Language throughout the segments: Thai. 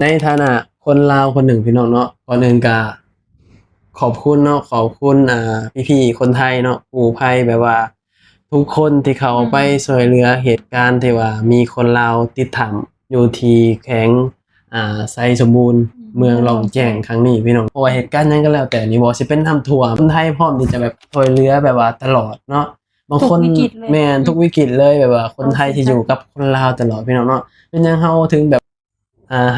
ในฐานะคนลาวคนหนึ่งพี่น้องเนาะก่อนอื่นก็ขอบคุณเนาะขอบคุณพี่ๆคนไทยเนาะกู้ภัยแบบว่าทุกคนที่เขาไปช่วยเหลือเหตุการณ์ที่ว่ามีคนลาวติดถ้ำอยู่ที่แขวงไซสมบูรณ์เมืองล่องแจ้งครั้งนี้พี่น้องเพราะว่าเหตุการณ์นั้นก็แล้วแต่นี่บ่สิเป็นน้ำท่วมคนไทยพร้อมที่จะแบบช่วยเหลือแบบว่าตลอดเนาะบางคนแม่นทุกวิกฤตเลยแบบว่าคนไทยที่อยู่กับคนลาวตลอดพี่น้องเนาะเป็นหยังเฮาถึงแบบ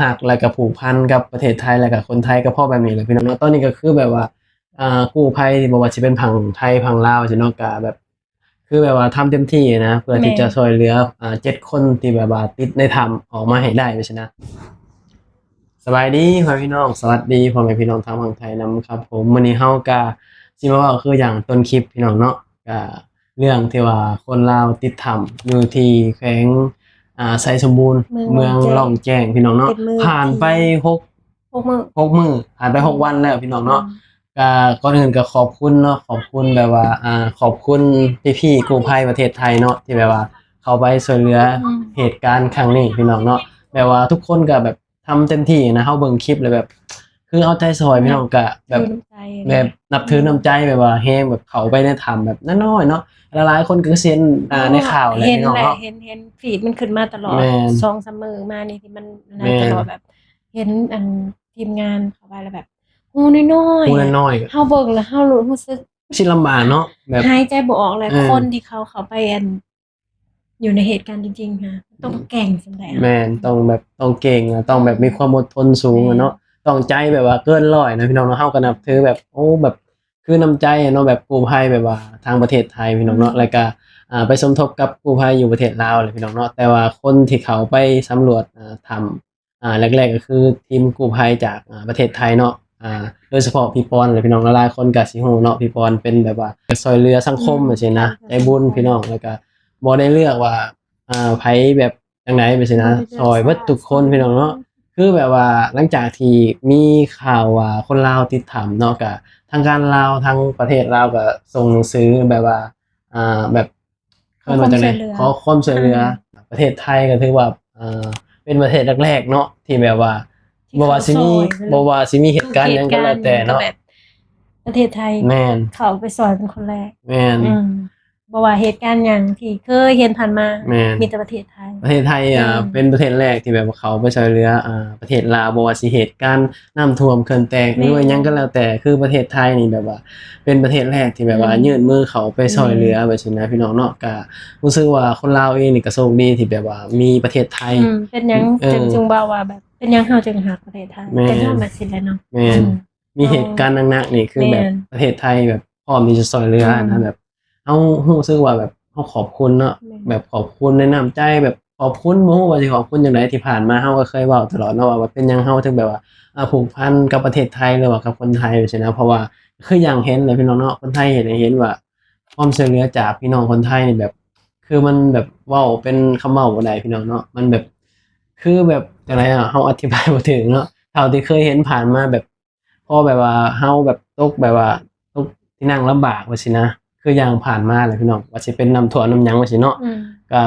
หักแล้วก็ผูกพันกับประเทศไทยแล้วก็คนไทยก็เพราะแบบนี้แหละพี่น้องเนาะตอนนี้ก็คือแบบว่ากู้ภัยที่บ่ว่าสิเป็นฝั่งไทยฝั่งลาวสิเนาะก็แบบคือแบบว่าทำเต็มที่นะเพื่อที่จะช่วยเหลือ7คนที่แบบว่าติดในถ้ำออกมาให้ได้ว่าซี้นะสบายดีพ่อแม่พี่น้องสวัสดีพ่อแม่พี่น้องทางฝั่งไทยนำครับผมมื้อนี้เฮาก็สิมาเว้าคืออย่างต้นคลิปพี่น้องเนาะก็เรื่องที่ว่าคนลาวติดถ้ำอยู่ที่แขวงไสสมบูรณ์เมืองล่องแจ้งพี่น้องเนาะผ่านไป6 มื้อผ่านไป6 วันแล้วพี่น้องเนาะก็ก่อนอื่นก็ขอบคุณเนาะขอบคุณแบบว่าขอบคุณพี่ๆกู้ภัยประเทศไทยเนาะที่แบบว่าเข้าไปช่วยเหลือเหตุการณ์ครั้งนี้พี่น้องเนาะแบบว่าทุกคนก็แบบทำเต็มที่นะเฮาเบิ่งคลิปแล้วแบบคือเอาใจช่วยพี่น้องก็แบบนับถือน้ำใจแบบว่าแฮงแบบเข้าไปในถ้ำแบบน้อยๆเนาะหลายๆคนก็เซ็นในข่าวแหละ เห็น พี่น้อง แหละ เนาะ เห็นฟีดมันขึ้นมาตลอด แม่น 2-3 มื้อมานี่ที่มันนั่ แม่ นต น ลอดแบบ เห็นทีมงานเข้าไปแล้วแบบหูน้อย ผู้ ๆอะ น้อยๆก็ เฮาเบิ่งแล้วเฮารู้สึก สิลำบากเนาะแบบ หายใจบ่ออกเลย เออ คนที่เขาเข้าไปอยู่ในเหตุการณ์จริงๆค่ะต้องแกร่งจั่งใดอะ แม่นต้องแบบต้องเก่งอะต้องแบบมีความอดทนสูงอะเนาะต้องใจแบบว่าเกินร้อยนะพี่น้องเนาะเฮาก็นับถือแบบโอ้แบบคือน้ำใจอะเนาะแบบกู้ภัยแบบว่าทางประเทศไทยพี่น้องเนาะแล้วก็ไปสมทบกับกู้ภัยอยู่ประเทศลาวแหละพี่น้องเนาะแต่ว่าคนที่เขาไปสำรวจถ้ำแรกๆก็คือทีมกู้ภัยจากประเทศไทยเนาะโดยเฉพาะพี่ปอนแหละพี่น้องหลายๆคนก็สิฮู้เนาะพี่ปอนเป็นแบบว่าช่วยเหลือสังคมจังซี่นะใจบุญพี่น้องแล้วก็บ่ได้เลือกว่าไผแบบจังไดไปซี้นะช่วยเบิดทุกคนพี่น้องเนาะคือแบบว่าหลังจากที่มีข่าวว่าคนลาวติดถ้ำเนาะก็ทางการลาวทางประเทศลาวก็ส่งหนังสือแบบว่าแบบเอิ้นว่าจังได๋ขอความช่วยเหลือประเทศไทยก็ถือว่าเป็นประเทศแรกๆเนาะที่แบบว่าบ่ว่าสิมีเหตุการณ์หยังก็แล้วแต่เนาะ แบบประเทศไทย แม่น เข้าไปซอยเป็นคนแรก แม่น บ่ว่าเหตุการณ์หยังที่เคยเห็นผ่านมา แม่น มีแต่ประเทศไทย ประเทศไทยเป็นประเทศแรกที่แบบว่าเขาไปช่วยเหลือประเทศลาวบ่ว่าสิเหตุการณ์น้ำท่วมเขื่อนแตกหรือว่าหยังก็แล้วแต่คือประเทศไทยนี่แบบว่าเป็นประเทศแรกที่แบบว่ายื่นมือเข้าไปช่วยเหลือแบบซี้นะพี่น้องเนาะก็รู้สึกว่าคนลาวเองนี่ก็โชคดีที่แบบว่ามีประเทศไทย เป็นหยังจึงว่าแบบเป็นหยังเฮาจึงรักประเทศไทย แม่น ก็ย้อนแบบสิแหละเนาะ แม่นมีเหตุการณ์หนักๆนี่คือแบบ แม่น ประเทศไทยแบบพร้อมที่จะช่วยเหลือนะแบบเฮารู้สึกว่าแบบเฮาขอบคุณเนาะ แม่น แบบขอบคุณในน้ำใจแบบขอบคุณบ่ฮู้ว่าสิขอบคุณจังไดที่ผ่านมาเฮาก็เคยเว้าตลอดเนาะว่าเป็นหยังเฮาถึงแบบว่าผูกพันกับประเทศไทยหรือว่ากับคนไทยจังซี่นะเพราะว่าคืออย่างเห็นเลยพี่น้องเนาะคนไทยเห็นให้เห็นว่าความช่วยเหลือจากพี่น้องคนไทยนี่แบบคือมันแบบเว้าเป็นคำเว้าบ่ได้พี่น้องเนาะมันแบบคือแบบจังไดเฮาอธิบายบ่ถึงเนาะเท่าที่เคยเห็นผ่านมาแบบพอแบบว่าเฮาแบบตกแบบว่าตกที่นั่งลำบากว่าซี้นะคืออย่างผ่านมาแหละพี่น้องว่าสิเป็นน้ำท่วมน้ำหยังว่าซี้เนาะ ก็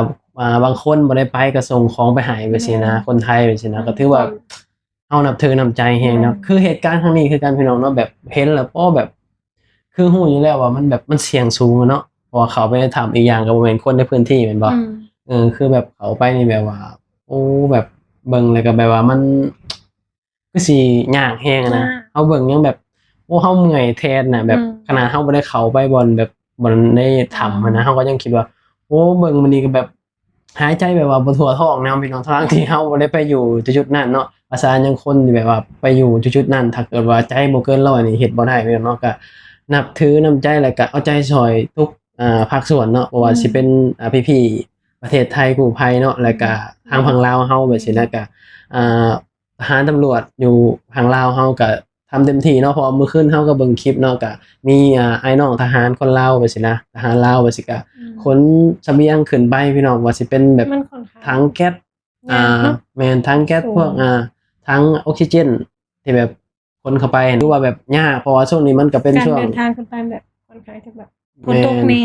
บางคนบ่ได้ไปก็ส่งของไปให้ไปซี้นะคนไทยไปซี้นะก็ถือว่าเฮานับถือน้ำใจแฮงเนาะคือเหตุการณ์ครั้งนี้คือกันพี่น้องเนาะแบบเห็นแล้วก็แบบคือฮู้อยู่แล้วว่ามันแบบมันเสี่ยงสูงอะเนาะเพราะว่าเขาไปถ้ำอีกอย่างก็บ่แม่นคนในพื้นที่แม่นบ่คือแบบเขาไปนี่แบบว่าโอ้แบบเบิ่งแล้วก็แบบว่ามันคือสิยากแฮงอะนะเฮาเบิ่งยังแบบโอ้เฮาเมื่อยแทนน่ะแบบขนาดเฮาบ่ได้เข้าไปบ่อนแบบบ่อนในถ้ำอะนะเฮาก็ยังคิดว่า โอ้เบิ่งมื้อนี้ก็แบบหายใจแบบว่าบ่ทั่วท้องแนวพี่น้องทั้งที่เฮาบ่ได้ไปอยู่จุดๆนั้นเนาะภาษายังคนที่แบบว่าไปอยู่จุดๆนั้นถ้าเกิดว่าใจบ่เกินร้อยนี่เฮ็ดบ่ได้พี่น้องเนาะก็นับถือน้ำใจแล้วก็เอาใจช่วยทุกภาคส่วนเนาะบ่ว่าสิเป็นพี่ๆประเทศไทยกู้ภัยเนาะแล้วก็ทางฝั่งลาวเฮาแบบซี้นะก็อ่าทหารตำรวจอยู่ทางลาวเฮาก็ทำเต็มที่เนาะเพราะว่ามื้อคืนเฮาก็เบิ่งคลิปเนาะก็มีอ้ายน้องทหารคนลาวแบบซี้นะทหารลาวแบบซี้ก็ขนเสบียงขึ้นไปพี่น้องว่าสิเป็นแบบ มันค่อนข้าง ถังแก๊สยากเนาะ แม่นถังแก๊ส สูง พวกถังออกซิเจนที่แบบขนเข้าไปถือว่าแบบยากเพราะว่าช่วงนี้มันก็เป็น การ ช่วง เดินทางขึ้นไปแบบค่อนข้างจะแบบฝนตกแน่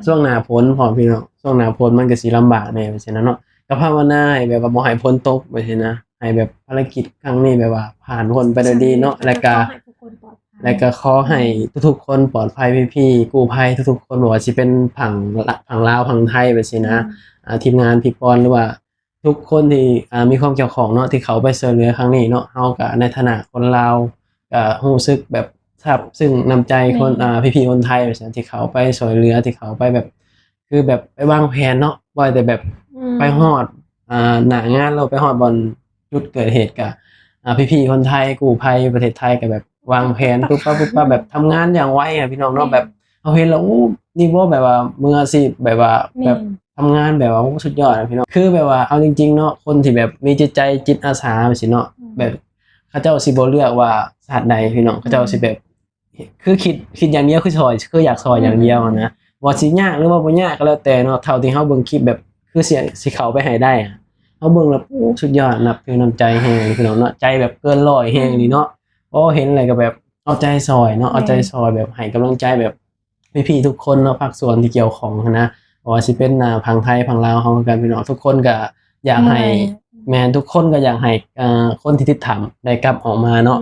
ช่วงหน้าฝนพร้อมพี่น้องช่วงหน้าฝนมันก็สิลำบากแหน่ว่าซี่นะเนาะก็ภาวนาให้แบบว่าบ่ให้ฝนตกว่าซี่นะ ให้แบบภารกิจครั้งนี้แบบว่าผ่านพ้นไปด้วยดีเนาะแล้วก็ ขอให้ทุกคนปลอดภัย และก็ขอให้ทุกๆคนปลอดภัยพี่ๆกู้ภัยทุกๆคนบ่ว่าสิเป็นผังลาวผังไทยแบบนี้นะทีมงานพี่ปอนหรือว่าทุกคนที่มีความเกี่ยวข้องเนาะที่เขาไปช่วยเหลือครั้งนี้เนาะเฮาก็ในฐานะคนลาวก็รู้สึกแบบซาบซึ้งน้ำใจคนพี่ๆคนไทยแบบนี้ที่เขาไปช่วยเหลือที่เขาไปแบบคือแบบไปวางแผนเนาะบ่แต่แบบไปฮอดหน้างานแล้วไปฮอดบอนจุดเกิดเหตุก็พี่ๆคนไทยกู้ภัยประเทศไทยก็แบบวางแผนปุ๊บปั๊บแบบทำงานอย่างไวอะพี่น้องเนาะแบบเอาเห็นแล้วอู้นี่บ่แบบว่ามืออาชีพแบบว่าแบบทำงานแบบว่าสุดยอดอะพี่น้องคือแบบว่าเอาจริงๆเนาะคนที่แบบมีจิตใจจิตอาสาแบบนี้เนาะแบบเขาเจ้าสิบ่เลือกว่าชาติใดพี่น้องเขาเจ้าสิแบบคือคิดอย่างเดียวคือซอยคืออยากซอยอย่างเดียวนะว่าสิยากหรือว่าบ่ยากก็แล้วแต่เนาะเท่าที่เฮาเบิ่งคลิปแบบคือสิเข้าไปให้ได้อะเฮาเบิ่งแล้วโอ้สุดยอดนับถือน้ำใจแฮงพี่น้องเนาะใจแบบเกินร้อยแฮงนี่เนาะ โอ้เห็นอะไรก็แบบเอาใจซอยเนาะเอาใจซอยแบบให้กำลังใจแบบพี่ๆทุกคนเนาะภาคส่วนที่เกี่ยวข้องนะบ่ว่าสิเป็นผังไทยผังลาวเฮาคือกันพี่น้องทุกคนก็อยากให้แม่นทุกคนก็อยากให้คนที่ติดถ้ำได้กลับออกมาเนาะ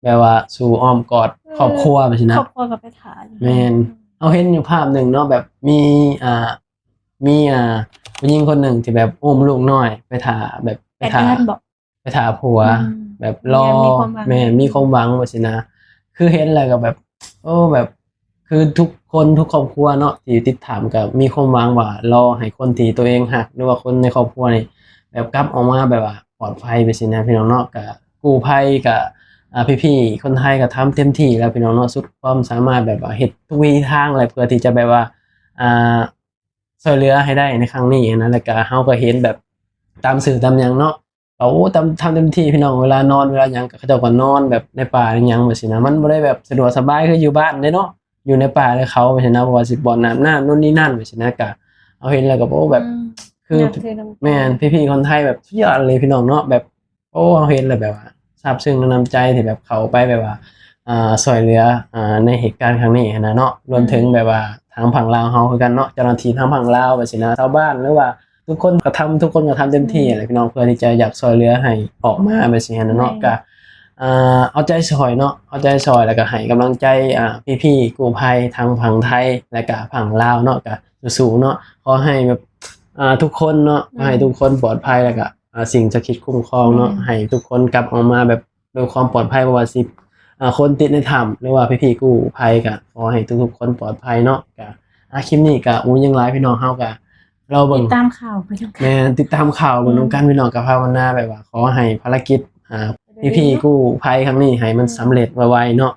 แบบว่าสู่อ้อมกอดครอบครัวแบบนี้นะ ครอบครัวกับไปถ่าย แม่นเอาเห็นอยู่ภาพหนึ่งเนาะแบบมีผู้หญิงคนหนึ่งที่แบบอุ้มลูกน้อยไปถ่าแบบไป 8 ถ่า เดือนบอก ไปถ่าผัว แบบรอ มีความหวัง แม่มีความหวังว่าสินะคือเห็นแล้วก็แบบ โอ้แบบ คือทุกคนทุกครอบครัวเนาะที่ติดถามก็มีความหวังว่ารอให้คนที่ตัวเองรักหรือว่าคนในครอบครัวนี่แบบกลับออกมาแบบว่าปลอดภัยไปสินะพี่น้องเนาะก็กู้ภัยก็พี่ๆคนไทยก็ทำเต็มที่แล้วพี่น้องเนาะสุดความสามารถแบบว่าเฮ็ดทุกวิถีทางเลยเพื่อที่จะแบบว่าอ่าช่วยเหลือให้ได้ในครั้งนี้นะแล้วก็เฮาก็เห็นแบบตามสื่อตามหยังเนาะ โอ้ทำเต็มที่พี่น้องเวลานอนเวลาหยังก็เขาเจ้าก็นอนแบบในป่าในหยังแบบสินะมันบ่ได้แบบสะดวกสบายคืออยู่บ้านเด้เนาะอยู่ในป่าในเขาแบบสินะบ่ว่าสิบ่อน้ำนู่นนี่นั่นแบบสินะก็เอาเห็นแล้วก็โอ้แบบคือ นับถือน้ำใจ แม่นพี่ๆคนไทยแบบสุดยอดเลยพี่น้องเนาะแบบโอ้เอาเห็นแล้วแบบว่าซาบซึ้งในน้ำใจที่แบบเขาไปแบบว่าช่วยเหลือในเหตุการณ์ครั้งนี้นะเนาะรวมถึงแบบว่าทางฝั่งลาวเฮาคือกันเนาะเจ้าหน้าที่ทางฝั่งลาวแบบสินะชาวบ้านหรือว่า ทุกคนก็ทำเต็มที่แหละพี่น้องเพื่อที่จะอยากช่วยเหลือให้ออกมาแบบนี้นะเนาะก็เอาใจช่วยเนาะเอาใจช่วยแล้วก็ให้กำลังใจพี่ๆกู้ภัยทางฝั่งไทยและก็ฝั่งลาวเนาะก็สู้ๆเนาะขอให้แบบทุกคนเนาะขอให้ทุกคนปลอดภัยแล้วก็สิ่งศักดิ์สิทธิ์คุ้มครองเนาะให้ทุกคนกลับออกมาแบบด้วยความปลอดภัยบ่ว่าสิคนติดในถ้ำหรือว่าพี่ๆกู้ภัยก็ขอให้ทุกๆคนปลอดภัยเนาะก็คลิปนี้ก็ยังหลายพี่น้องเฮาก็เราเบิ่ ติ ง ดตามข่าวไปทั้ง แม่ติดตามข่าวบนนำกันพี่น้องกับภาวนาแบบว่าขอให้ภารกิจพี่ๆกู้ภัยครั้งนี้ให้มันสำเร็จไวๆเนาะ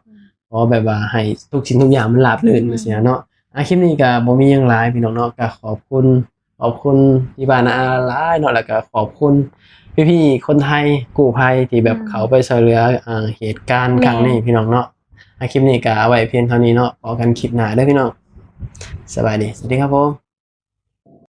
ขอแบบว่าให้ทุกสิ่งทุกอย่างมันราบรื่นจังซี่เนาะคลิปนี้ก็บ่มีหยังหลายพี่น้องเนาะก็ขอบคุณที่บ้านอาหลายเนาะแล้วก็ขอบคุณพี่ๆคนไทยกู้ภัยที่แบบเขาไปช่วยเหลือเหตุการณ์ครั้งนี้พี่น้องเนาะคลิปนี้ก็เอาไว้เพียงเท่านี้เนาะพบกันคลิปหน้าเด้อพี่น้องสบายดีสวัสดีครับผม